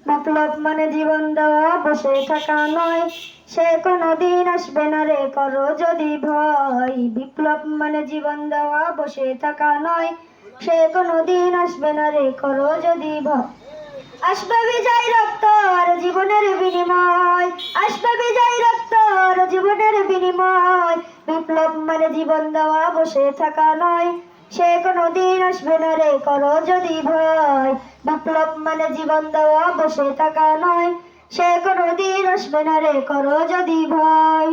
বিপ্লব মানে জীবন দেওয়া, বসে থাকা নয়, সে কোনোদিন আসবে না রে করো যদি ভয়। বিপ্লব মানে জীবন দেওয়া, বসে থাকা নয়, সে কোনোদিন আসবে না রে করো যদি ভয়। আসবে বিজয় রক্ত আর জীবনের বিনিময়, আসবে বিজয় রক্ত আর জীবনের বিনিময়। বিপ্লব মানে জীবন দেওয়া, বসে থাকা নয়, সে কোনোদিন আসবে না রে করো যদি ভয়। বিপ্লব মানে জীবন দেওয়া, বসে থাকা নয়, সে কোনোদিন আসবে না রে করো যদি ভয়।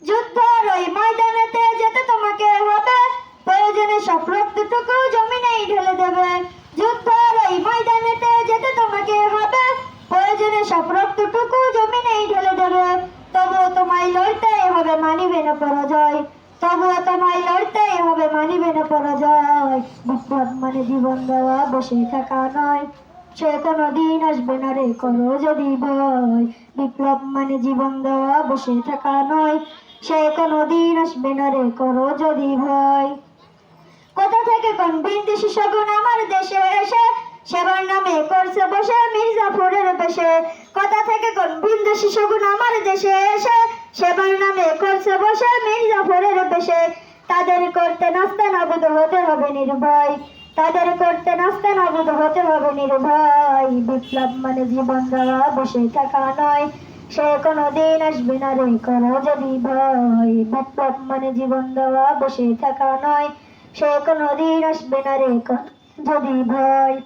যুদ্ধের ওই ময়দানেতে যেতে তোমাকে হবে, প্রয়োজনে সব রক্তটুকু জমিনেই ঢেলে দেবে। যুদ্ধের ওই ময়দানেতে যেতে তোমাকে হবে, প্রয়োজনে সব রক্তটুকু জমিনেই ঢেলে দেবে। তবুও তোমায় লড়তেই হবে, মানিবে না পরাজয়। তবুও তোমায় লড়তেই হবে, মানিবে না পরাজয়। বিপ্লব মানে জীবন দেওয়া, বসে থাকা নয়, সে কোনোদিন আসবে না রে করো যদি ভয়। বিপ্লব মানে জীবন দেওয়া, বসে থাকা নয়, সে কোনোদিন আসবে না রে করো যদি ভয়। কোথা থেকে কোন বিদেশি শগুন আমার দেশে এসে সেবার নামে করছে বসে মির্জাফরের বেশে। কোথা থেকে কোন বিদেশি শগুন আমার দেশে এসে সেবার নামে করছে বসে মির্জাফরের বেশে। তাদের করতে নাস্তা নাবুদ হতে হবে নির্ভয়, তাদের করতে নাস্তা নাবুদ হতে হবে নির্ভয়। বিপ্লব মানে জীবন দেওয়া, বসে থাকা নয়, সে কোনোদিন আসবে না রে করো যদি ভয়। বিপ্লব মানে জীবন দেওয়া, বসে থাকা নয়, সে কোনোদিন আসবে না রে যদি ভয়।